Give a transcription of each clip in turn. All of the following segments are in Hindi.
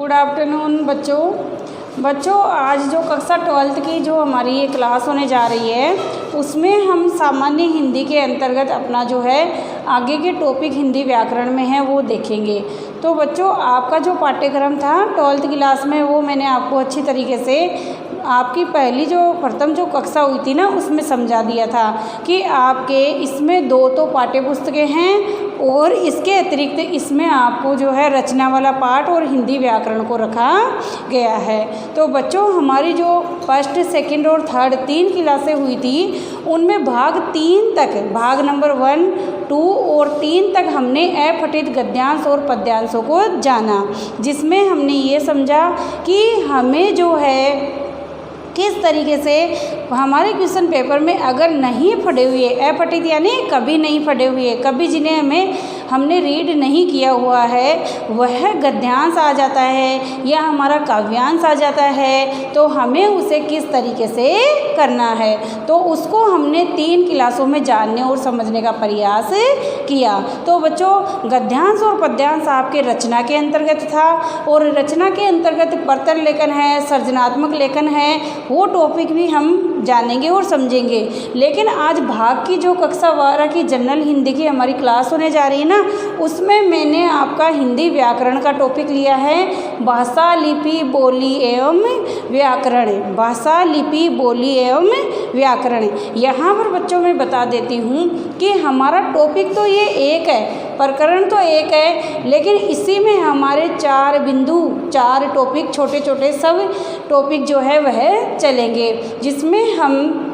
गुड आफ्टरनून बच्चों आज जो कक्षा 12th की जो हमारी ये क्लास होने जा रही है उसमें हम सामान्य हिंदी के अंतर्गत अपना जो है आगे के टॉपिक हिंदी व्याकरण में है वो देखेंगे। तो बच्चों आपका जो पाठ्यक्रम था 12th क्लास में वो मैंने आपको अच्छी तरीके से आपकी पहली जो प्रथम जो कक्षा हुई थी ना उसमें समझा दिया था कि आपके इसमें 2 तो पाठ्य पुस्तकें हैं और इसके अतिरिक्त इसमें आपको जो है रचना वाला पाठ और हिंदी व्याकरण को रखा गया है। तो बच्चों हमारी जो फर्स्ट सेकंड और थर्ड 3 क्लासें हुई थी उनमें भाग 3 तक भाग नंबर 1, 2 और 3 तक हमने अपठित गद्यांश और पद्यांशों को जाना, जिसमें हमने ये समझा कि हमें जो है किस तरीके से हमारे क्वेश्चन पेपर में अगर नहीं पढ़े हुए अपठित यानी कभी नहीं पढ़े हुए, कभी जिन्हें हमने रीड नहीं किया हुआ है वह गद्यांश आ जाता है या हमारा काव्यांश आ जाता है तो हमें उसे किस तरीके से करना है, तो उसको हमने 3 क्लासों में जानने और समझने का प्रयास किया। तो बच्चों गद्यांश और पद्यांश आपके रचना के अंतर्गत था और रचना के अंतर्गत प्रतल लेखन है, सृजनात्मक लेखन है, वो टॉपिक भी हम जानेंगे और समझेंगे। लेकिन आज भाग की जो कक्षा 12 की जनरल हिंदी की हमारी क्लास होने जा रही है ना उसमें मैंने आपका हिंदी व्याकरण का टॉपिक लिया है भाषा, लिपि, बोली एवं व्याकरण। भाषा, लिपि, बोली एवं व्याकरण। यहाँ पर बच्चों मैं बता देती हूँ कि हमारा टॉपिक तो ये एक है, प्रकरण तो एक है, लेकिन इसी में हमारे 4 बिंदु 4 टॉपिक छोटे छोटे सब टॉपिक जो है वह चलेंगे, जिसमें हम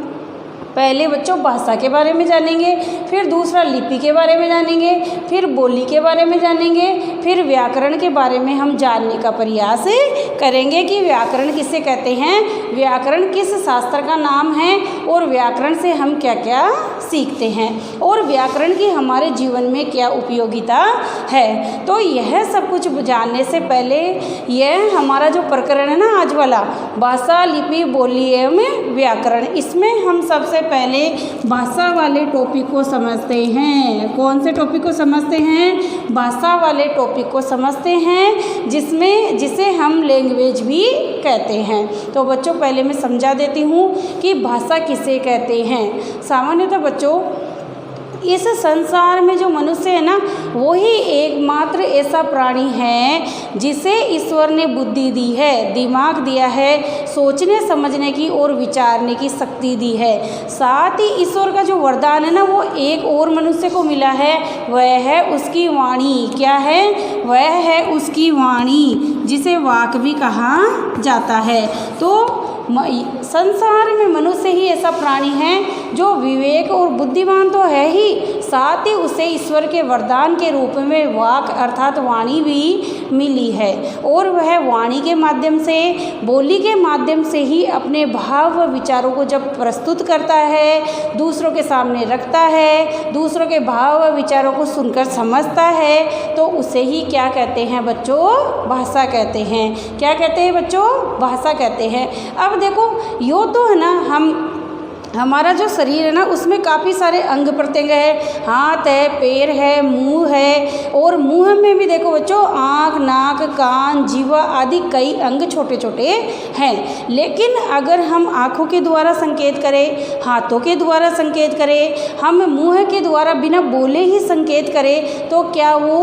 पहले बच्चों भाषा के बारे में जानेंगे, फिर दूसरा लिपि के बारे में जानेंगे, फिर बोली के बारे में जानेंगे, फिर व्याकरण के बारे में हम जानने का प्रयास करेंगे कि व्याकरण किसे कहते हैं, व्याकरण किस शास्त्र का नाम है और व्याकरण से हम क्या क्या सीखते हैं और व्याकरण की हमारे जीवन में क्या उपयोगिता है। तो यह सब कुछ जानने से पहले यह हमारा जो प्रकरण है ना आज वाला भाषा, लिपि, बोली एवं व्याकरण, इसमें हम सबसे पहले भाषा वाले टॉपिक को समझते हैं। कौन से टॉपिक को समझते हैं? भाषा वाले टॉपिक को समझते हैं, जिसे हम लैंग्वेज भी कहते हैं। तो बच्चों पहले मैं समझा देती हूँ कि भाषा किसे कहते हैं। सामान्यतः बच्चों इस संसार में जो मनुष्य है ना वही एकमात्र ऐसा प्राणी है जिसे ईश्वर ने बुद्धि दी है, दिमाग दिया है, सोचने समझने की और विचारने की शक्ति दी है। साथ ही ईश्वर का जो वरदान है ना वो एक और मनुष्य को मिला है, वह है उसकी वाणी। क्या है? वह है उसकी वाणी, जिसे वाक भी कहा जाता है। तो संसार में मनुष्य ही ऐसा प्राणी है जो विवेक और बुद्धिमान तो है ही, साथ ही उसे ईश्वर के वरदान के रूप में वाक अर्थात वाणी भी मिली है और वह वाणी के माध्यम से, बोली के माध्यम से ही अपने भाव व विचारों को जब प्रस्तुत करता है, दूसरों के सामने रखता है, दूसरों के भाव व विचारों को सुनकर समझता है, तो उसे ही क्या कहते हैं बच्चों? भाषा कहते हैं। क्या कहते हैं बच्चों? भाषा कहते हैं। अब देखो यो तो है ना हमारा जो शरीर है ना उसमें काफ़ी सारे अंग प्रत्यंग है, हाथ है, पैर है, मुंह है और मुंह में भी देखो बच्चों आँख, नाक, कान, जीवा आदि कई अंग छोटे छोटे हैं। लेकिन अगर हम आँखों के द्वारा संकेत करें, हाथों के द्वारा संकेत करें, हम मुंह के द्वारा बिना बोले ही संकेत करें तो क्या वो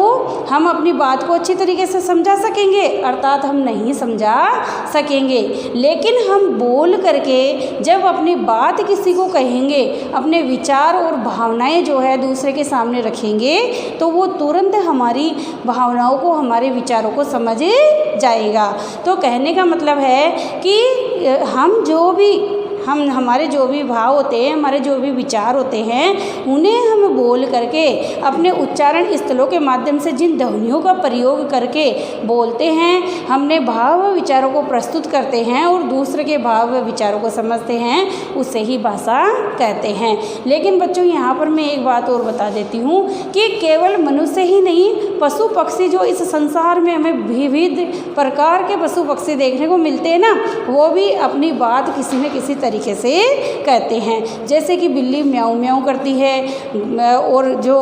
हम अपनी बात को अच्छी तरीके से समझा सकेंगे? अर्थात हम नहीं समझा सकेंगे। लेकिन हम बोल करके जब अपनी बात किसी को कहेंगे, अपने विचार और भावनाएं जो है दूसरे के सामने रखेंगे तो वो तुरंत हमारी भावनाओं को, हमारे विचारों को समझ जाएगा। तो कहने का मतलब है कि हमारे जो भी भाव होते हैं, हमारे जो भी विचार होते हैं उन्हें हम बोल करके अपने उच्चारण स्थलों के माध्यम से जिन ध्वनियों का प्रयोग करके बोलते हैं, हमने भाव व विचारों को प्रस्तुत करते हैं और दूसरे के भाव व विचारों को समझते हैं, उसे ही भाषा कहते हैं। लेकिन बच्चों यहाँ पर मैं एक बात और बता देती हूँ कि केवल मनुष्य ही नहीं, पशु पक्षी जो इस संसार में हमें विविध प्रकार के पशु पक्षी देखने को मिलते हैं ना, वो भी अपनी बात किसी न किसी तरीके से कहते हैं। जैसे कि बिल्ली म्याऊं म्याऊं करती है और जो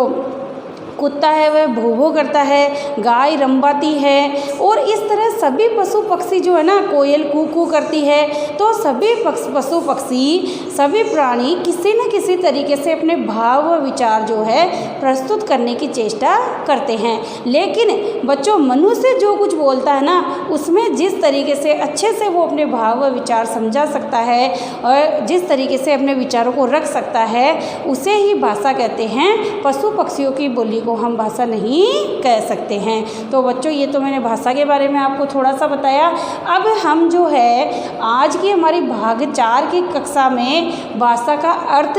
कुत्ता है वह भो भो करता है, गाय रंबाती है, और इस तरह सभी पशु पक्षी जो है ना, कोयल कू कू करती है। तो सभी पशु पक्षी, सभी प्राणी किसी न किसी तरीके से अपने भाव व विचार जो है प्रस्तुत करने की चेष्टा करते हैं। लेकिन बच्चों, मनुष्य जो कुछ बोलता है ना, उसमें जिस तरीके से अच्छे से वो अपने भाव व विचार समझा सकता है और जिस तरीके से अपने विचारों को रख सकता है, उसे ही भाषा कहते हैं। पशु पक्षियों की बोली को हम भाषा नहीं कह सकते हैं। तो बच्चों, ये तो मैंने भाषा के बारे में आपको थोड़ा सा बताया। अब हम जो है आज की हमारी भाग 4 की कक्षा में भाषा का अर्थ,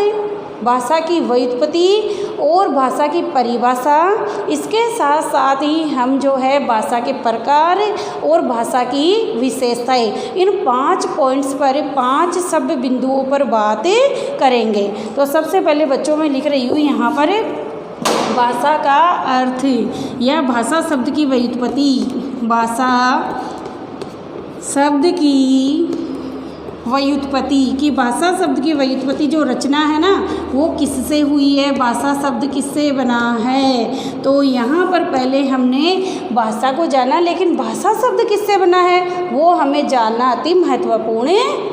भाषा की व्युत्पत्ति और भाषा की परिभाषा, इसके साथ साथ ही हम जो है भाषा के प्रकार और भाषा की विशेषताएं, इन 5 पॉइंट्स पर, 5 शब्द बिंदुओं पर बात करेंगे। तो सबसे पहले बच्चों मैं लिख रही हूँ यहाँ पर भाषा का अर्थ या भाषा शब्द की व्युत्पत्ति। भाषा शब्द की व्युत्पत्ति की, भाषा शब्द की व्युत्पत्ति जो रचना है ना, वो किससे हुई है, भाषा शब्द किससे बना है। तो यहाँ पर पहले हमने भाषा को जाना, लेकिन भाषा शब्द किससे बना है वो हमें जानना अति महत्वपूर्ण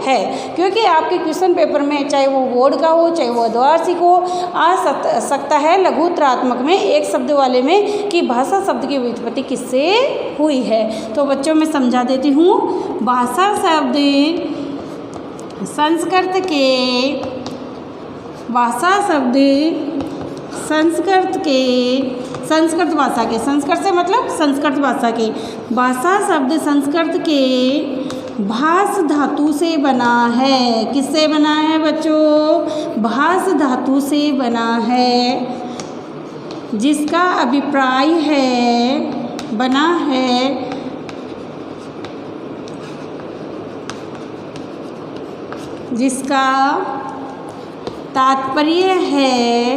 है, क्योंकि आपके क्वेश्चन पेपर में चाहे वो बोर्ड का हो, चाहे वो द्विवार्षिक हो, आ सकता है लघु उत्तरात्मक में एक शब्द वाले में कि भाषा शब्द की व्युत्पत्ति किससे हुई है। तो बच्चों मैं समझा देती हूँ। भाषा शब्द संस्कृत के, भाषा शब्द संस्कृत भाषा के, संस्कृत से मतलब संस्कृत भाषा के, भाषा शब्द संस्कृत के भाष धातु से बना है। किससे बना है बच्चों? भाष धातु से बना है, जिसका अभिप्राय है, बना है जिसका तात्पर्य है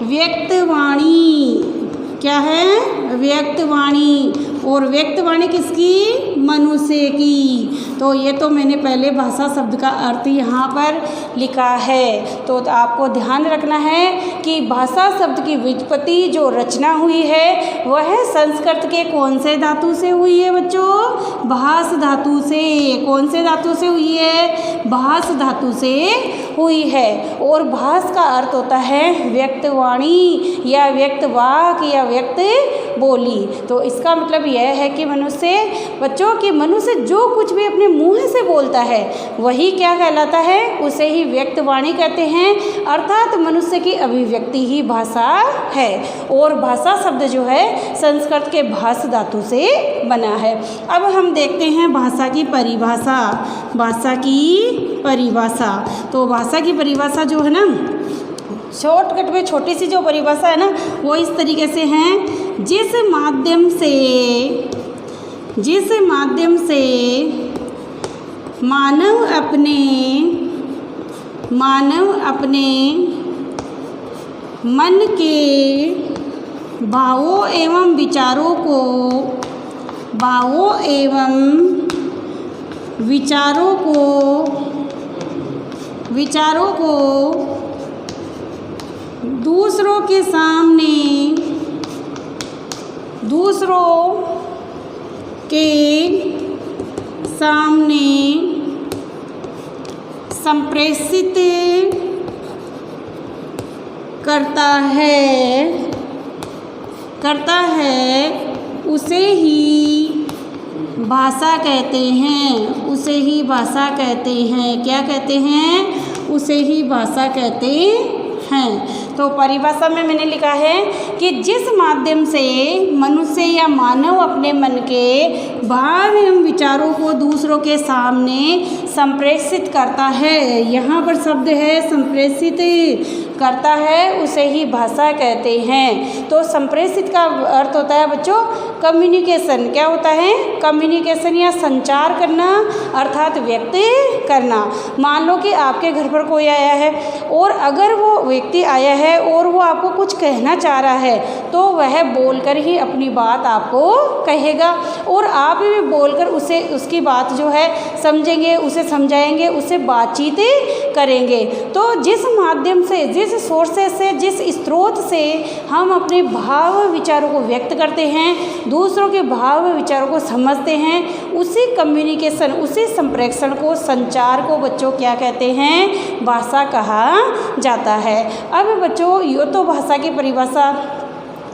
व्यक्तवाणी। क्या है? व्यक्तवाणी। और व्यक्तवाणी किसकी? मनुष्य की। तो ये तो मैंने पहले भाषा शब्द का अर्थ यहाँ पर लिखा है। तो आपको ध्यान रखना है कि भाषा शब्द की व्युत्पत्ति जो रचना हुई है वह संस्कृत के कौन से धातु से हुई है बच्चों? भाष धातु से। कौन से धातु से हुई है? भाष धातु से हुई है। और भाष का अर्थ होता है व्यक्तवाणी या व्यक्त वाक या व्यक्त बोली। तो इसका मतलब यह है कि मनुष्य, बच्चों की मनुष्य जो कुछ भी अपने मुंह से बोलता है वही क्या कहलाता है? उसे ही व्यक्तवाणी कहते हैं। अर्थात मनुष्य की अभिव्यक्ति ही भाषा है। और भाषा शब्द जो है संस्कृत के भाष धातु से बना है। अब हम देखते हैं भाषा की परिभाषा। भाषा की परिभाषा, तो भाषा की परिभाषा जो है ना, शॉर्टकट में छोटी सी जो परिभाषा है ना, वो इस तरीके से है। जिस माध्यम से मानव अपने मन के भावों एवं विचारों को दूसरों के सामने संप्रेषित करता है उसे ही भाषा कहते हैं। उसे ही भाषा कहते हैं। क्या कहते हैं? उसे ही भाषा कहते हैं। तो परिभाषा में मैंने लिखा है कि जिस माध्यम से मनुष्य या मानव अपने मन के भाव एवं विचारों को दूसरों के सामने संप्रेषित करता है, यहाँ पर शब्द है संप्रेषित करता है, उसे ही भाषा कहते हैं। तो संप्रेषित का अर्थ होता है बच्चों कम्युनिकेशन। क्या होता है? कम्युनिकेशन या संचार करना, अर्थात व्यक्त करना। मान लो कि आपके घर पर कोई आया है और अगर वो व्यक्ति आया है और वो आपको कुछ कहना चाह रहा है तो वह बोलकर ही अपनी बात आपको कहेगा, और आप भी बोलकर उसे उसकी बात जो है समझेंगे, उसे समझाएंगे, उसे बातचीत करेंगे। तो जिस माध्यम से, जिस सोर्सेस से, जिस स्रोत से हम अपने भाव विचारों को व्यक्त करते हैं, दूसरों के भाव विचारों को समझते हैं, उसी कम्युनिकेशन, उसी संप्रेषण को, संचार को बच्चों क्या कहते हैं? भाषा कहा जाता है। अब बच्चों ये तो भाषा की परिभाषा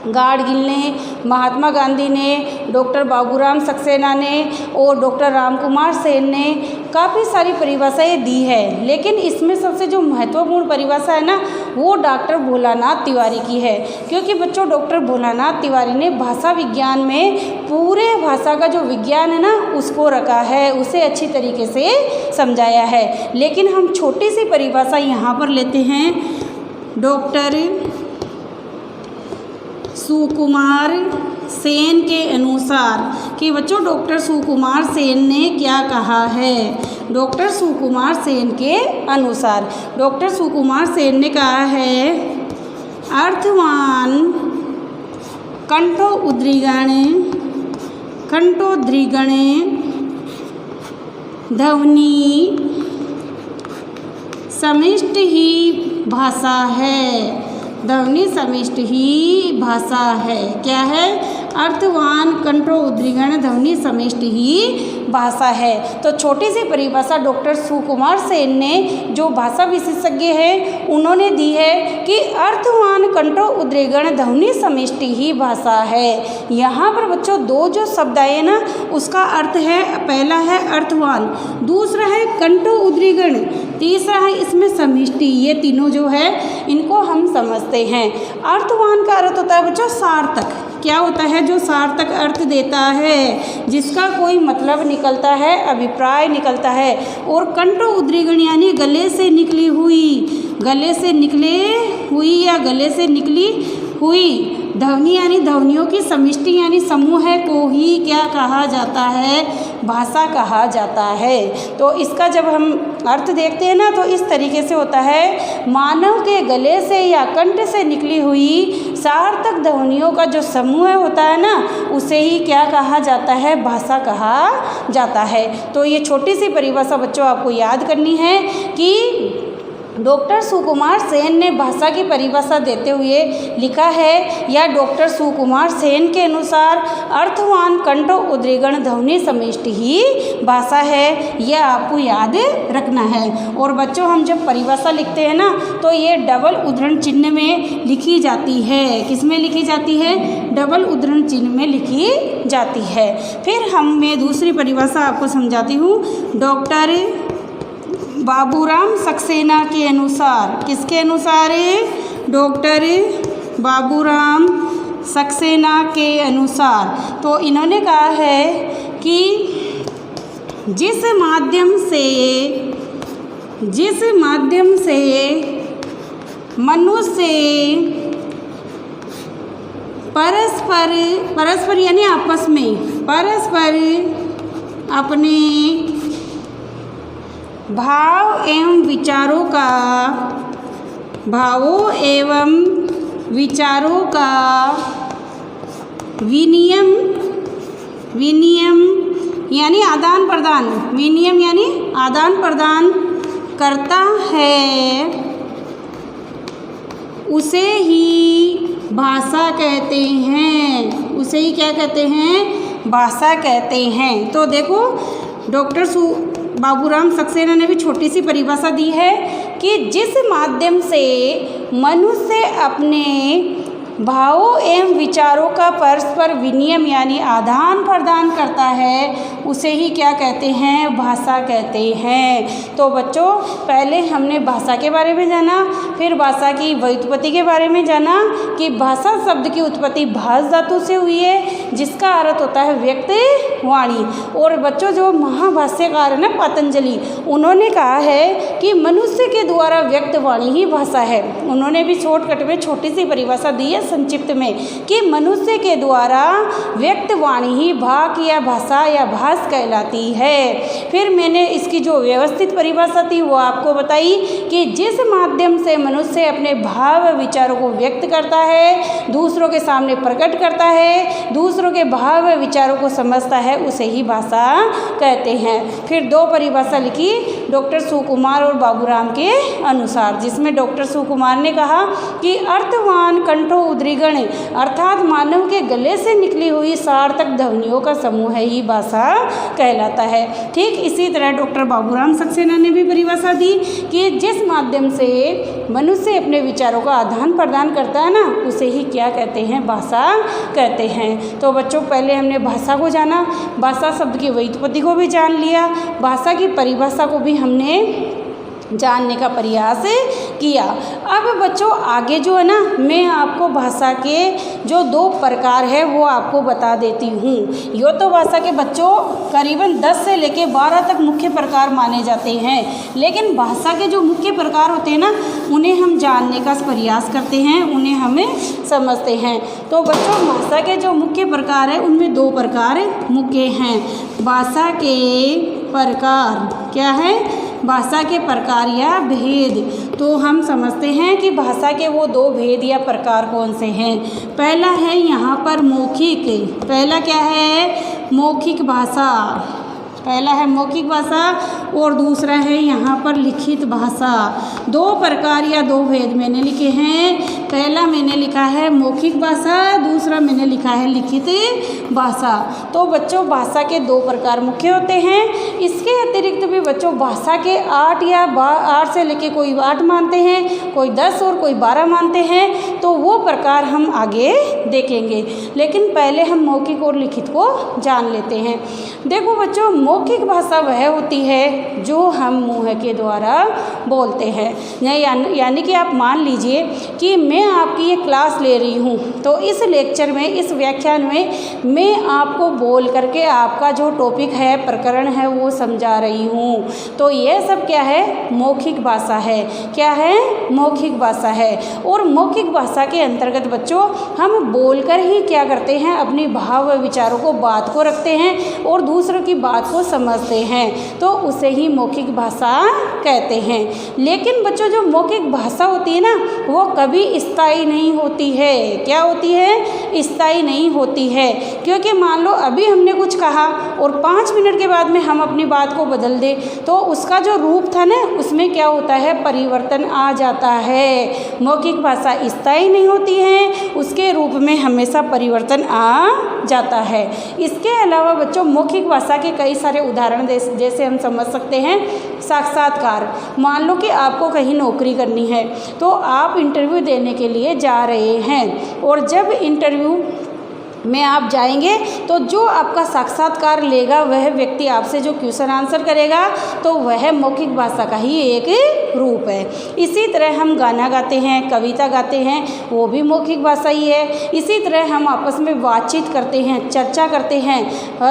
गाडगिल ने, महात्मा गांधी ने, डॉक्टर बाबूराम सक्सेना ने और डॉक्टर रामकुमार सेन ने काफ़ी सारी परिभाषाएं दी है, लेकिन इसमें सबसे जो महत्वपूर्ण परिभाषा है ना, वो डॉक्टर भोलानाथ तिवारी की है। क्योंकि बच्चों डॉक्टर भोलानाथ तिवारी ने भाषा विज्ञान में पूरे भाषा का जो विज्ञान है ना, उसको रखा है, उसे अच्छी तरीके से समझाया है। लेकिन हम छोटी सी परिभाषा यहाँ पर लेते हैं डॉक्टर सुकुमार सेन के अनुसार, कि बच्चों डॉक्टर सुकुमार सेन ने क्या कहा है। डॉक्टर सुकुमार सेन के अनुसार, डॉक्टर सुकुमार सेन ने कहा है, अर्थवान कंठोद्रिगण ध्वनि समिष्ट ही भाषा है। ध्वनि समिष्ट ही भाषा है। क्या है? अर्थवान कंठोद्रिगण ध्वनि समिष्ट ही भाषा है। तो छोटी सी परिभाषा डॉक्टर सुकुमार सेन ने, जो भाषा विशेषज्ञ हैं, उन्होंने दी है कि अर्थवान कंठोद्रिगण ध्वनि समिष्ट ही भाषा है। यहाँ पर बच्चों दो जो शब्द आए ना, उसका अर्थ है, पहला है अर्थवान, दूसरा है कंठोद्रिगण, तीसरा है इसमें समिष्टि। ये तीनों जो है इनको हम समझते हैं। अर्थवान का अर्थ होता है बच्चों सार्थक। क्या होता है? जो सार्थक अर्थ देता है, जिसका कोई मतलब निकलता है, अभिप्राय निकलता है। और कंठोद्रिगण यानी गले से निकली हुई, गले से निकले हुई या गले से निकली हुई ध्वनि यानी ध्वनियों की समिष्टि यानी समूह को ही क्या कहा जाता है? भाषा कहा जाता है। तो इसका जब हम अर्थ देखते हैं ना, तो इस तरीके से होता है, मानव के गले से या कंठ से निकली हुई सार्थक ध्वनियों का जो समूह होता है ना, उसे ही क्या कहा जाता है? भाषा कहा जाता है। तो ये छोटी सी परिभाषा बच्चों आपको याद करनी है कि डॉक्टर सुकुमार सेन ने भाषा की परिभाषा देते हुए लिखा है, या डॉक्टर सुकुमार सेन के अनुसार अर्थवान कंठोद्रिगण ध्वनि समिष्टि ही भाषा है। यह आपको याद रखना है। और बच्चों हम जब परिभाषा लिखते हैं ना, तो ये डबल उद्धरण चिन्ह में लिखी जाती है। किस में लिखी जाती है? डबल उद्धरण चिन्ह में लिखी जाती है। फिर मैं दूसरी परिभाषा आपको समझाती हूँ। डॉक्टर बाबूराम सक्सेना के अनुसार, किसके अनुसार? डॉक्टर बाबूराम सक्सेना के अनुसार। तो इन्होंने कहा है कि जिस माध्यम से मनुष्य परस्पर यानी आपस में परस्पर अपने भावों एवं विचारों का विनियम यानी आदान प्रदान, विनियम यानी आदान प्रदान करता है, उसे ही भाषा कहते हैं। उसे ही क्या कहते हैं? भाषा कहते हैं। तो देखो डॉक्टर बाबूराम सक्सेना ने भी छोटी सी परिभाषा दी है कि जिस माध्यम से मनुष्य अपने भावों एवं विचारों का परस्पर विनिमय यानी आदान प्रदान करता है, उसे ही क्या कहते हैं? भाषा कहते हैं। तो बच्चों पहले हमने भाषा के बारे में जाना, फिर भाषा की व्युत्पत्ति के बारे में जाना कि भाषा शब्द की उत्पत्ति भाष धातु से हुई है, जिसका अर्थ होता है व्यक्त वाणी। और बच्चों जो महाभाष्यकार है ना पतंजलि, उन्होंने कहा है कि मनुष्य के द्वारा व्यक्त वाणी ही भाषा है। उन्होंने भी शॉर्टकट में छोटी सी परिभाषा दी है, संक्षिप्त में कि मनुष्य के द्वारा व्यक्त वाणी ही वाक या भाषा या भाष कहलाती है। फिर मैंने इसकी जो व्यवस्थित परिभाषा थी वो आपको बताई कि जिस माध्यम से मनुष्य अपने भाव विचारों को व्यक्त करता है, दूसरों के सामने प्रकट करता है, दूसरों के भाव विचारों को समझता है, उसे ही भाषा कहते हैं। फिर दो परिभाषा लिखी डॉक्टर सुकुमार और बाबूराम के अनुसार, जिसमें डॉक्टर सुकुमार ने कहा कि अर्थवान कंठो उद्रीगण अर्थात मानव के गले से निकली हुई सार्थक ध्वनियों का समूह ही भाषा कहलाता है। ठीक इसी तरह डॉक्टर बाबूराम सक्सेना ने भी परिभाषा दी कि जिस माध्यम से मनुष्य अपने विचारों का आदान प्रदान करता है ना, उसे ही क्या कहते हैं, भाषा कहते हैं। तो बच्चों पहले हमने भाषा को जाना, भाषा शब्द की व्युत्पत्ति को भी जान लिया, भाषा की परिभाषा को भी हमने जानने का प्रयास किया। अब बच्चों आगे जो है ना, मैं आपको भाषा के जो दो प्रकार है वो आपको बता देती हूँ। यो तो भाषा के बच्चों करीबन 10 से लेके 12 तक मुख्य प्रकार माने जाते हैं, लेकिन भाषा के जो मुख्य प्रकार होते हैं ना, उन्हें हम जानने का प्रयास करते हैं, उन्हें हमें समझते हैं। तो बच्चों भाषा के जो मुख्य प्रकार है उनमें 2 प्रकार मुख्य हैं। भाषा के प्रकार क्या है, भाषा के प्रकार या भेद। तो हम समझते हैं कि भाषा के वो 2 भेद या प्रकार कौन से हैं। पहला है यहाँ पर मौखिक, पहला क्या है, मौखिक भाषा, पहला है मौखिक भाषा और दूसरा है यहाँ पर लिखित भाषा। 2 प्रकार या 2 भेद मैंने लिखे हैं। पहला मैंने लिखा है मौखिक भाषा, दूसरा मैंने लिखा है लिखित भाषा। तो बच्चों भाषा के 2 प्रकार मुख्य होते हैं। इसके अतिरिक्त भी बच्चों भाषा के 8 या 8 से लेके कोई 8 मानते हैं, कोई 10 और कोई 12 मानते हैं। तो वो प्रकार हम आगे देखेंगे, लेकिन पहले हम मौखिक और लिखित को जान लेते हैं। देखो बच्चों मौखिक भाषा वह होती है जो हम मुँह के द्वारा बोलते हैं। यानी कि आप मान लीजिए कि मैं आपकी ये क्लास ले रही हूँ, तो इस लेक्चर में, इस व्याख्यान में मैं आपको बोल करके आपका जो टॉपिक है, प्रकरण है, वो समझा रही हूँ। तो ये सब क्या है, मौखिक भाषा है। क्या है, मौखिक भाषा है। और मौखिक भाषा के अंतर्गत बच्चों हम बोलकर ही क्या करते हैं, अपनी भाव विचारों को, बात को रखते हैं और दूसरों की बात को समझते हैं, तो उसे ही मौखिक भाषा कहते हैं। लेकिन बच्चों जो मौखिक भाषा होती है ना, वो कभी स्थायी नहीं होती है। क्या होती है, स्थायी नहीं होती है। क्योंकि मान लो अभी हमने कुछ कहा और 5 मिनट के बाद में हम अपनी बात को बदल दें, तो उसका जो रूप था ना, उसमें क्या होता है, परिवर्तन आ जाता है। मौखिक भाषा स्थायी नहीं होती है, उसके रूप में हमेशा परिवर्तन आ जाता है। इसके अलावा बच्चों मौखिक भाषा के कई सारे उदाहरण जैसे हम समझ सकते हैं। साक्षात्कार, मान लो कि आपको कहीं नौकरी करनी है, तो आप इंटरव्यू देने के लिए जा रहे हैं, और जब इंटरव्यू में आप जाएंगे तो जो आपका साक्षात्कार लेगा वह व्यक्ति आपसे जो क्वेश्चन आंसर करेगा, तो वह मौखिक भाषा का ही एक रूप है। इसी तरह हम गाना गाते हैं, कविता गाते हैं, वो भी मौखिक भाषा ही है। इसी तरह हम आपस में बातचीत करते हैं, चर्चा करते हैं,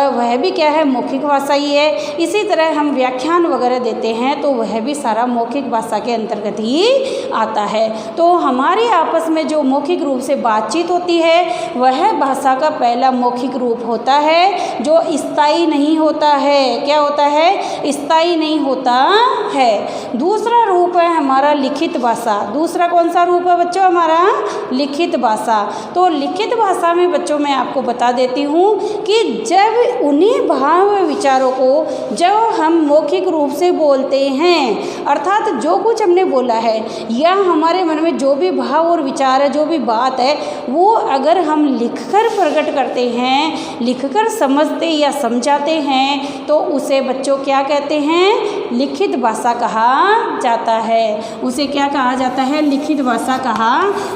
वह भी क्या है, मौखिक भाषा ही है। इसी तरह हम व्याख्यान वगैरह देते हैं, तो वह भी सारा मौखिक भाषा के अंतर्गत ही आता है। तो हमारी आपस में जो मौखिक रूप से बातचीत होती है, वह भाषा का पहला मौखिक रूप होता है, जो स्थायी नहीं होता है। क्या होता है, स्थायी नहीं होता है। दूसरा रूप है हमारा लिखित भाषा। दूसरा कौन सा रूप है बच्चों, हमारा लिखित भाषा। तो लिखित भाषा में बच्चों मैं आपको बता देती हूँ कि जब उन्हीं भाव विचारों को जब हम मौखिक रूप से बोलते हैं, अर्थात जो कुछ हमने बोला है या हमारे मन में जो भी भाव और विचार है, जो भी बात है, वो अगर हम लिखकर प्रकट करते हैं, लिखकर समझते या समझाते हैं, तो उसे बच्चों क्या कहते हैं, लिखित भाषा कहा जाता है। उसे क्या कहा जाता है, लिखित भाषा कहा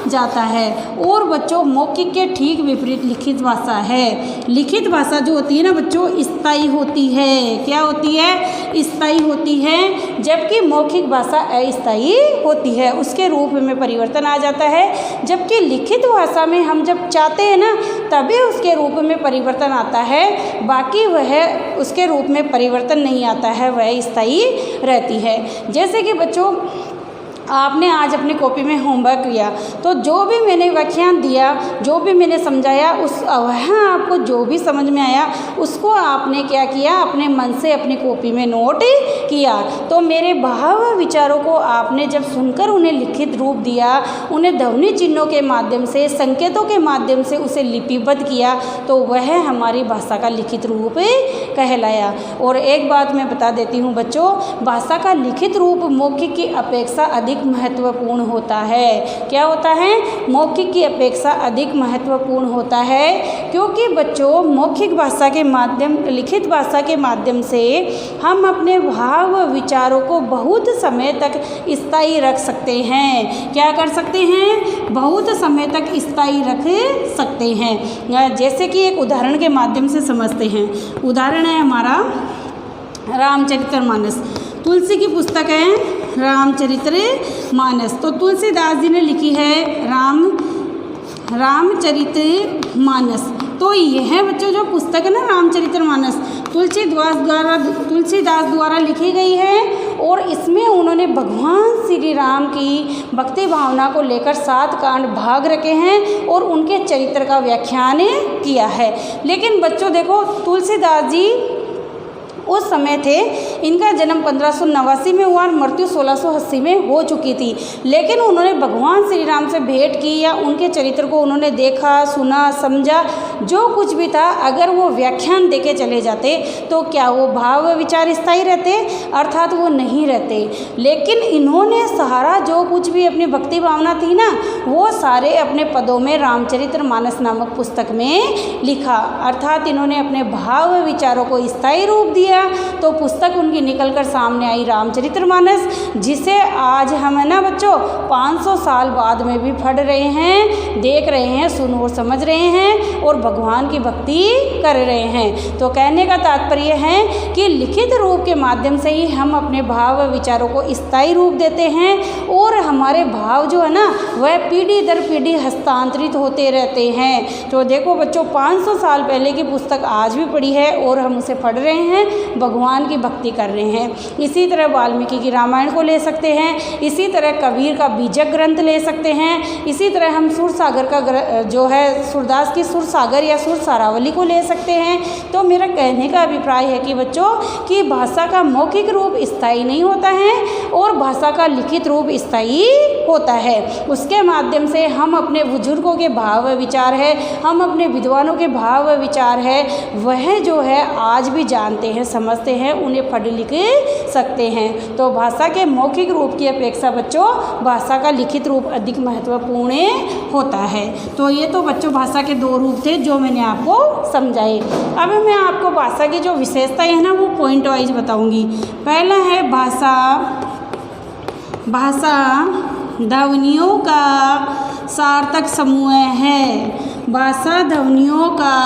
जाता है। और बच्चों मौखिक के ठीक विपरीत लिखित भाषा है। लिखित भाषा जो होती है ना बच्चों, स्थायी होती है। क्या होती है, स्थायी होती है, जबकि मौखिक भाषा अस्थायी होती है, उसके रूप में परिवर्तन आ जाता है। जबकि लिखित भाषा में हम जब चाहते हैं ना, तभी उसके रूप में परिवर्तन आता है, बाकी वह उसके रूप में परिवर्तन नहीं आता है, वह स्थायी रहती है। जैसे कि बच्चों आपने आज अपनी कॉपी में होमवर्क किया तो जो भी मैंने व्याख्यान दिया, जो भी मैंने समझाया, उस वह आपको जो भी समझ में आया उसको आपने क्या किया, अपने मन से अपनी कॉपी में नोट किया। तो मेरे भाव विचारों को आपने जब सुनकर उन्हें लिखित रूप दिया, उन्हें ध्वनि चिन्हों के माध्यम से, संकेतों के माध्यम से उसे लिपिबद्ध किया, तो वह हमारी भाषा का लिखित रूप कहलाया। और एक बात मैं बता देती हूँ बच्चों, भाषा का लिखित रूप मौखिक की अपेक्षा अधिक महत्वपूर्ण होता है। क्या होता है? मौखिक की अपेक्षा अधिक महत्वपूर्ण होता है, क्योंकि बच्चों मौखिक भाषा के माध्यम, लिखित भाषा के माध्यम से हम अपने भाव विचारों को बहुत समय तक स्थायी रख सकते हैं। क्या कर सकते हैं? बहुत समय तक स्थायी रख सकते हैं। जैसे कि एक उदाहरण के माध्यम से समझते हैं। उदाहरण है हमारा रामचरितमानस। तुलसी की पुस्तक है रामचरितमानस। तो तुलसीदास जी ने लिखी है रामचरितमानस। तो यह बच्चों जो पुस्तक है ना रामचरितमानस, तुलसीदास द्वारा लिखी गई है और इसमें उन्होंने भगवान श्री राम की भक्ति भावना को लेकर 7 कांड भाग रखे हैं और उनके चरित्र का व्याख्यान किया है। लेकिन बच्चों देखो, तुलसीदास जी उस समय थे, इनका जन्म 1589 में हुआ और मृत्यु 1680 में हो चुकी थी। लेकिन उन्होंने भगवान श्री राम से भेंट की या उनके चरित्र को उन्होंने देखा, सुना, समझा, जो कुछ भी था, अगर वो व्याख्यान देके चले जाते तो क्या वो भाव विचार स्थायी रहते? अर्थात वो नहीं रहते। लेकिन इन्होंने सारा जो कुछ भी अपनी भक्ति भावना थी ना, वो सारे अपने पदों में रामचरितमानस नामक पुस्तक में लिखा। अर्थात इन्होंने अपने भाव विचारों को स्थायी रूप दिया। तो पुस्तक उनकी निकलकर सामने आई रामचरितमानस, जिसे आज हम है ना बच्चों 500 साल बाद में भी पढ़ रहे हैं, देख रहे हैं, सुन और समझ रहे हैं और भगवान की भक्ति कर रहे हैं। तो कहने का तात्पर्य है कि लिखित रूप के माध्यम से ही हम अपने भाव विचारों को स्थायी रूप देते हैं और हमारे भाव जो है ना वह पीढ़ी दर पीढ़ी हस्तांतरित होते रहते हैं। तो देखो बच्चों, 500 साल पहले की पुस्तक आज भी पढ़ी है और हम उसे पढ़ रहे हैं, भगवान की भक्ति कर रहे हैं। इसी तरह वाल्मीकि की रामायण को ले सकते हैं, इसी तरह कबीर का बीजक ग्रंथ ले सकते हैं, इसी तरह हम सुरसागर का जो है सूरदास की सुरसागर या सुरसारावली को ले सकते हैं। तो मेरा कहने का अभिप्राय है कि बच्चों कि भाषा का मौखिक रूप स्थायी नहीं होता है और भाषा का लिखित रूप स्थायी होता है। उसके माध्यम से हम अपने बुजुर्गों के भाव विचार है, हम अपने विद्वानों के भाव विचार है, वह जो है आज भी जानते हैं, समझते हैं, उन्हें पढ़ लिख सकते हैं। तो भाषा के मौखिक रूप की अपेक्षा बच्चों भाषा का लिखित रूप अधिक महत्वपूर्ण होता है। तो ये तो बच्चों भाषा के 2 रूप थे जो मैंने आपको समझाए। अब मैं आपको भाषा की जो विशेषताएं है ना वो पॉइंट वाइज बताऊंगी। पहला है भाषा ध्वनियों का सार्थक समूह है। भाषा ध्वनियों का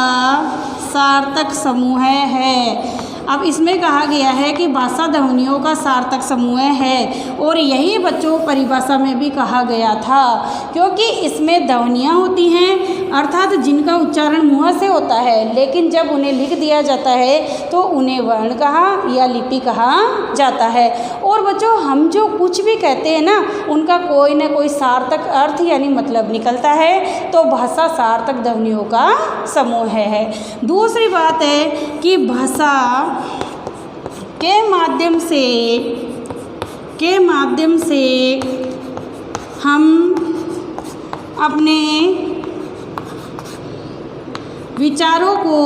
सार्थक समूह है। अब इसमें कहा गया है कि भाषा ध्वनियों का सार्थक समूह है और यही बच्चों परिभाषा में भी कहा गया था, क्योंकि इसमें ध्वनियाँ होती हैं अर्थात जिनका उच्चारण मुँह से होता है, लेकिन जब उन्हें लिख दिया जाता है तो उन्हें वर्ण कहा या लिपि कहा जाता है। और बच्चों हम जो कुछ भी कहते हैं ना उनका कोई ना कोई सार्थक अर्थ यानी मतलब निकलता है। तो भाषा सार्थक ध्वनियों का समूह है। दूसरी बात है कि भाषा के माध्यम से हम अपने विचारों को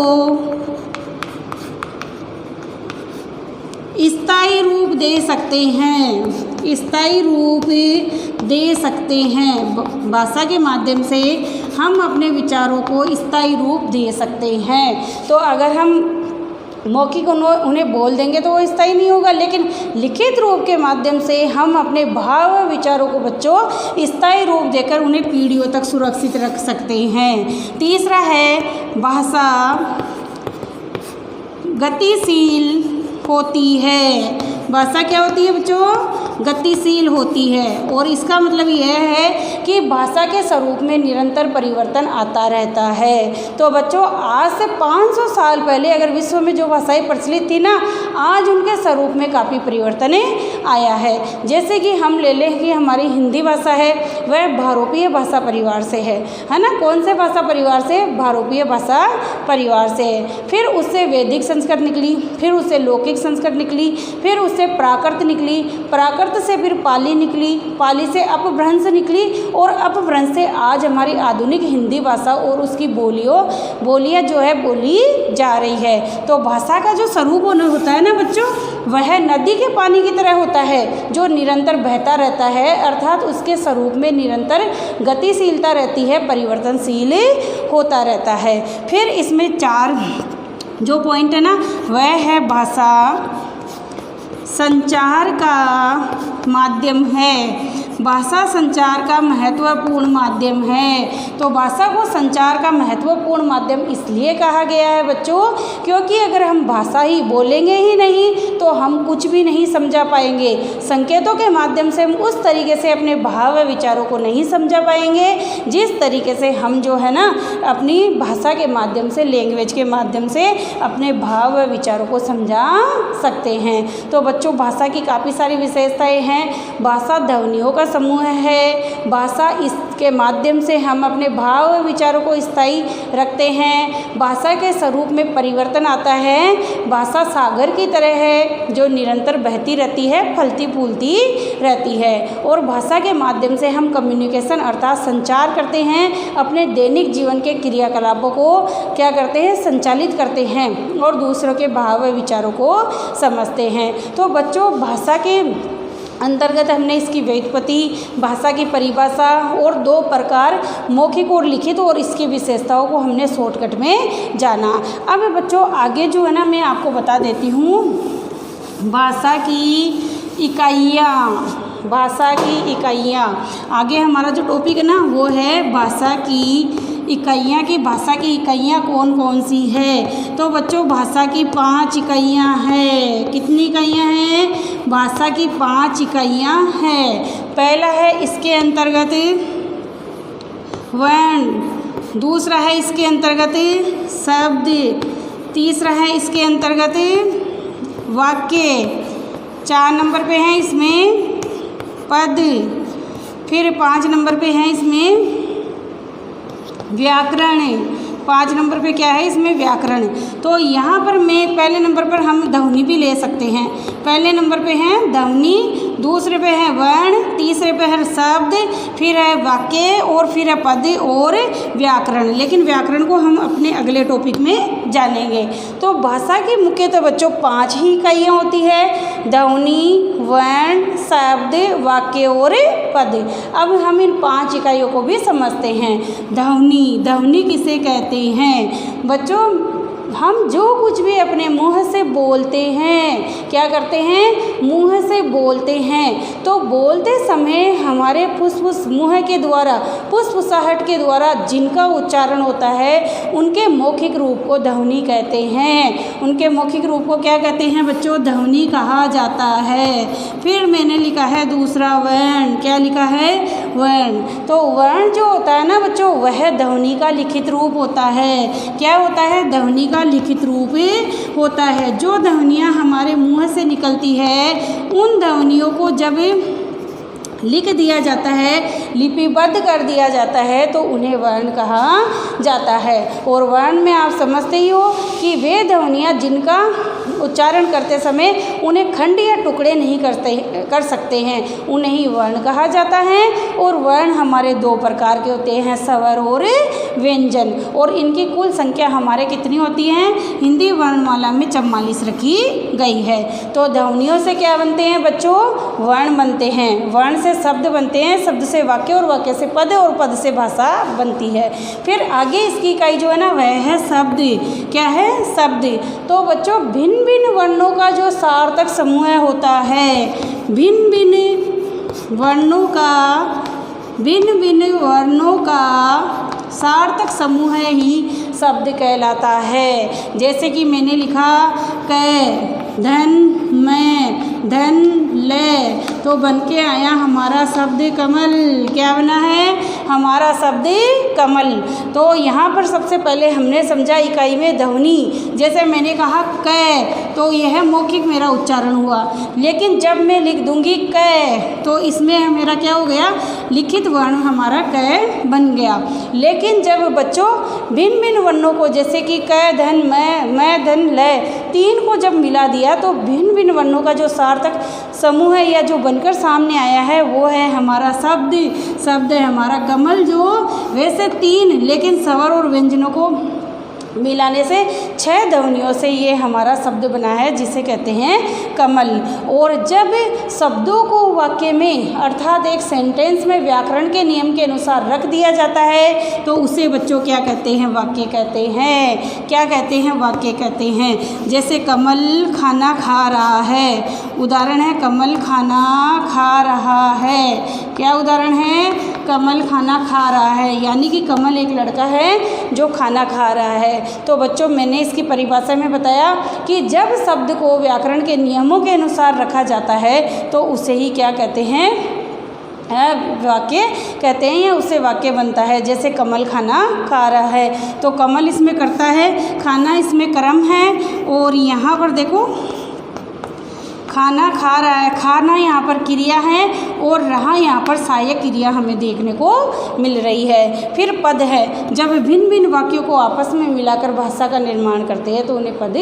स्थायी रूप दे सकते हैं। भाषा के माध्यम से हम अपने विचारों को स्थायी रूप दे सकते हैं। तो अगर हम मौखिक उन्हें बोल देंगे तो वो स्थायी नहीं होगा, लेकिन लिखित रूप के माध्यम से हम अपने भाव विचारों को बच्चों स्थायी रूप देकर उन्हें पीढ़ियों तक सुरक्षित रख सकते हैं। तीसरा है भाषा गतिशील होती है। भाषा क्या होती है बच्चों? गतिशील होती है। और इसका मतलब यह है कि भाषा के स्वरूप में निरंतर परिवर्तन आता रहता है। तो बच्चों आज से 500 साल पहले अगर विश्व में जो भाषाएं प्रचलित थी ना, आज उनके स्वरूप में काफ़ी परिवर्तन आया है। जैसे कि हम ले लें कि हमारी हिंदी भाषा है वह भारोपीय भाषा परिवार से है ना। कौन से भाषा परिवार से? भारोपीय भाषा परिवार से है। फिर उससे वैदिक संस्कृत निकली, फिर उससे लौकिक संस्कृत निकली, फिर उससे प्राकृत निकली, प्राकृत से फिर पाली निकली, पाली से अपभ्रंश निकली, और अपभ्रंश से आज हमारी आधुनिक हिंदी भाषा और उसकी बोलियाँ जो है बोली जा रही है। तो भाषा का जो स्वरूप होता है ना बच्चों, वह नदी के पानी की तरह होता है जो निरंतर बहता रहता है, अर्थात उसके स्वरूप में निरंतर गतिशीलता रहती है, परिवर्तनशील होता रहता है। फिर इसमें 4 जो पॉइंट है ना, वह है भाषा संचार का माध्यम है। भाषा संचार का महत्वपूर्ण माध्यम है। तो भाषा को संचार का महत्वपूर्ण माध्यम इसलिए कहा गया है बच्चों, क्योंकि अगर हम भाषा ही बोलेंगे ही नहीं तो हम कुछ भी नहीं समझा पाएंगे। संकेतों के माध्यम से हम उस तरीके से अपने भाव व विचारों को नहीं समझा पाएंगे जिस तरीके से हम जो है ना अपनी भाषा के माध्यम से, लैंग्वेज के माध्यम से अपने भाव व विचारों को समझा सकते हैं। तो बच्चों भाषा की काफ़ी सारी विशेषताएं हैं। भाषा ध्वनियों का समूह है। भाषा इसके माध्यम से हम अपने भाव व विचारों को स्थायी रखते हैं। भाषा के स्वरूप में परिवर्तन आता है। भाषा सागर की तरह है जो निरंतर बहती रहती है, फलती फूलती रहती है। और भाषा के माध्यम से हम कम्युनिकेशन अर्थात संचार करते हैं, अपने दैनिक जीवन के क्रियाकलापों को क्या करते हैं, संचालित करते हैं और दूसरों के भाव व विचारों को समझते हैं। तो बच्चों भाषा के अंतर्गत हमने इसकी व्युत्पत्ति, भाषा की परिभाषा और 2 प्रकार मौखिक और लिखित और इसकी विशेषताओं को हमने शॉर्टकट में जाना। अब बच्चों आगे जो है ना मैं आपको बता देती हूँ भाषा की इकाइयाँ। भाषा की इकाइयाँ, आगे हमारा जो टॉपिक है ना वो है भाषा की इकाइयाँ की भाषा की इकाइयाँ कौन कौन सी है। तो बच्चों भाषा की 5 इकाइयाँ हैं। कितनी इकाइयाँ हैं? भाषा की 5 इकाइयाँ हैं। पहला है इसके अंतर्गत वर्ण, दूसरा है इसके अंतर्गत शब्द, तीसरा है इसके अंतर्गत वाक्य, 4 नंबर पे है इसमें पद, फिर 5 नंबर पे है इसमें व्याकरण, 5 नंबर पे क्या है इसमें व्याकरण। तो यहाँ पर मैं पहले नंबर पर हम ध्वनि भी ले सकते हैं। पहले नंबर पे है ध्वनि, दूसरे पे है वर्ण, तीसरे पे है शब्द, फिर है वाक्य और फिर है पद और व्याकरण। लेकिन व्याकरण को हम अपने अगले टॉपिक में जानेंगे। तो भाषा की मुख्यतः बच्चों 5 ही इकाइयाँ होती है, ध्वनि, वर्ण, शब्द, वाक्य और पद। अब हम इन 5 इकाइयों को भी समझते हैं। ध्वनि किसे कहते हैं बच्चों? हम जो कुछ भी अपने मुंह से बोलते हैं, क्या करते हैं? मुंह से बोलते हैं। तो बोलते समय हमारे फुसफुस मुंह के द्वारा, फुसफुसाहट के द्वारा जिनका उच्चारण होता है उनके मौखिक रूप को ध्वनि कहते हैं। उनके मौखिक रूप को क्या कहते हैं बच्चों? ध्वनि कहा जाता है। फिर मैंने लिखा है दूसरा वर्ण। क्या लिखा है? वर्ण। तो वर्ण जो होता है ना बच्चों वह ध्वनि का लिखित रूप होता है। क्या होता है? ध्वनि का लिखित रूप होता है। जो ध्वनियाँ हमारे मुंह से निकलती है उन ध्वनियों को जब लिख दिया जाता है, लिपिबद्ध कर दिया जाता है तो उन्हें वर्ण कहा जाता है। और वर्ण में आप समझते ही हो कि वे ध्वनियाँ जिनका उच्चारण करते समय उन्हें खंड या टुकड़े नहीं कर सकते हैं, उन्हें ही वर्ण कहा जाता है। और वर्ण हमारे 2 प्रकार के होते हैं, स्वर और व्यंजन। और इनकी कुल संख्या हमारे कितनी होती है? हिंदी वर्णमाला में 44 रखी गई है। तो ध्वनियों से क्या बनते हैं बच्चों? वर्ण बनते हैं। वर्ण से शब्द बनते हैं, शब्द से वाक्य और वाक्य से पद और पद से भाषा बनती है। फिर आगे इसकी इकाई जो है ना वह है शब्द। क्या है? शब्द। तो बच्चों भिन्न भिन्न वर्णों का जो सार्थक समूह होता है, भिन्न भिन्न वर्णों का सार्थक समूह ही शब्द कहलाता है। जैसे कि मैंने लिखा क, धन, मैं, धन, ले, तो बन के आया हमारा शब्द कमल। क्या बना है? हमारा शब्द कमल। तो यहाँ पर सबसे पहले हमने समझा इकाई में ध्वनि। जैसे मैंने कहा क, तो यह मौखिक मेरा उच्चारण हुआ, लेकिन जब मैं लिख दूंगी क तो इसमें मेरा क्या हो गया? लिखित वर्ण हमारा क बन गया। लेकिन जब बच्चों भिन्न भिन्न वर्णों को, जैसे कि क धन मैं धन ल, तीन को जब मिला दिया तो भिन्न भिन्न वर्णों का जो सार्थक समूह है या जो बनकर सामने आया है वो है हमारा शब्द। शब्द है हमारा कमल। जो वैसे तीन, लेकिन स्वर और व्यंजनों को मिलाने से 6 ध्वनियों से ये हमारा शब्द बना है, जिसे कहते हैं कमल। और जब शब्दों को वाक्य में अर्थात एक सेंटेंस में व्याकरण के नियम के अनुसार रख दिया जाता है तो उसे बच्चों क्या कहते हैं? वाक्य कहते हैं। क्या कहते हैं? वाक्य कहते हैं। जैसे कमल खाना खा रहा है, उदाहरण है कमल खाना खा रहा है। क्या उदाहरण है? कमल खाना खा रहा है, यानी कि कमल एक लड़का है जो खाना खा रहा है। तो बच्चों मैंने इसकी परिभाषा में बताया कि जब शब्द को व्याकरण के नियमों के अनुसार रखा जाता है तो उसे ही क्या कहते हैं? वाक्य कहते हैं, या उससे वाक्य बनता है। जैसे कमल खाना खा रहा है, तो कमल इसमें करता है, खाना इसमें कर्म है, और यहाँ पर देखो खाना खा रहा है, खाना यहाँ पर क्रिया है और रहा यहाँ पर सहायक क्रिया हमें देखने को मिल रही है। फिर पद है। जब भिन्न भिन्न वाक्यों को आपस में मिलाकर भाषा का निर्माण करते हैं तो उन्हें पद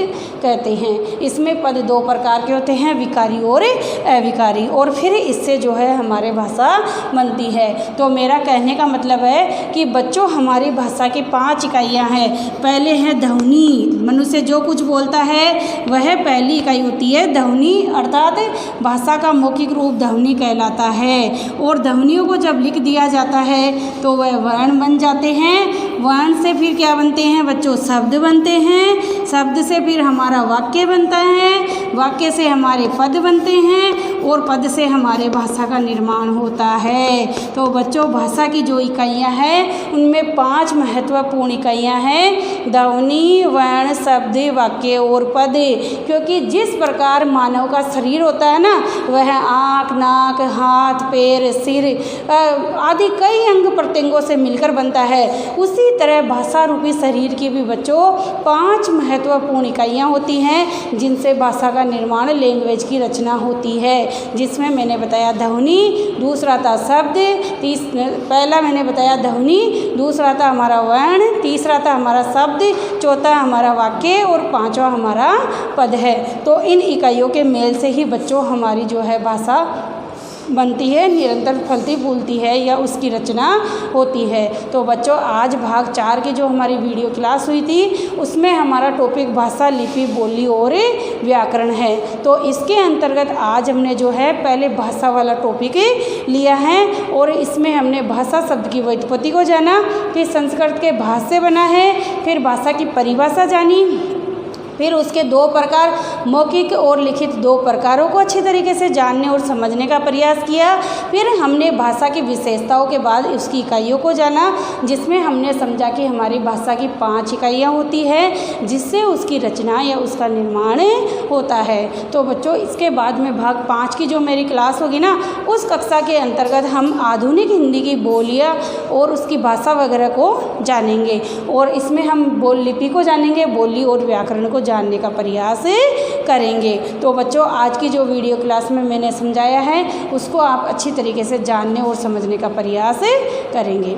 कहते हैं। इसमें पद 2 प्रकार के होते हैं, विकारी और अविकारी, और फिर इससे जो है हमारे भाषा बनती है। तो मेरा कहने का मतलब है कि बच्चों हमारी भाषा की 5 इकाइयाँ हैं। पहले है ध्वनि। मनुष्य जो कुछ बोलता है वह पहली इकाई होती है ध्वनि, अर्थात भाषा का मौखिक रूप ध्वनि कहलाता है। और ध्वनियों को जब लिख दिया जाता है तो वह वर्ण बन जाते हैं। वर्ण से फिर क्या बनते हैं बच्चों? शब्द बनते हैं। शब्द से फिर हमारा वाक्य बनता है, वाक्य से हमारे पद बनते हैं, और पद से हमारे भाषा का निर्माण होता है। तो बच्चों भाषा की जो इकाइयाँ हैं उनमें 5 महत्वपूर्ण इकाइयाँ हैं, ध्वनि, वर्ण, शब्द, वाक्य और पद। क्योंकि जिस प्रकार मानव का शरीर होता है ना, वह आँख, नाक, हाथ, पैर, सिर आदि कई अंग प्रत्यंगों से मिलकर बनता है, उसी तरह भाषा रूपी शरीर की भी बच्चों 5 महत्वपूर्ण इकाइयाँ होती हैं जिनसे भाषा का निर्माण, लैंग्वेज की रचना होती है। जिसमें मैंने बताया ध्वनि, दूसरा था शब्द, पहला मैंने बताया ध्वनि, दूसरा था हमारा वर्ण, तीसरा था हमारा शब्द, चौथा हमारा वाक्य और 5वां हमारा पद है। तो इन इकाइयों के मेल से ही बच्चों हमारी जो है भाषा बनती है, निरंतर फलती फूलती है या उसकी रचना होती है। तो बच्चों आज भाग 4 की जो हमारी वीडियो क्लास हुई थी उसमें हमारा टॉपिक भाषा, लिपि, बोली और व्याकरण है। तो इसके अंतर्गत आज हमने जो है पहले भाषा वाला टॉपिक लिया है और इसमें हमने भाषा शब्द की व्युत्पत्ति को जाना, फिर संस्कृत के भाष्य बना है, फिर भाषा की परिभाषा जानी, फिर उसके 2 प्रकार मौखिक और लिखित 2 प्रकारों को अच्छी तरीके से जानने और समझने का प्रयास किया। फिर हमने भाषा की विशेषताओं के बाद उसकी इकाइयों को जाना, जिसमें हमने समझा कि हमारी भाषा की 5 इकाइयाँ होती है जिससे उसकी रचना या उसका निर्माण होता है। तो बच्चों इसके बाद में भाग 5 की जो मेरी क्लास होगी ना, उस कक्षा के अंतर्गत हम आधुनिक हिंदी की बोलियाँ और उसकी भाषा वगैरह को जानेंगे, और इसमें हम बोल लिपि को जानेंगे, बोली और व्याकरण को जानने का प्रयास करेंगे। तो बच्चों आज की जो वीडियो क्लास में मैंने समझाया है उसको आप अच्छी तरीके से जानने और समझने का प्रयास करेंगे।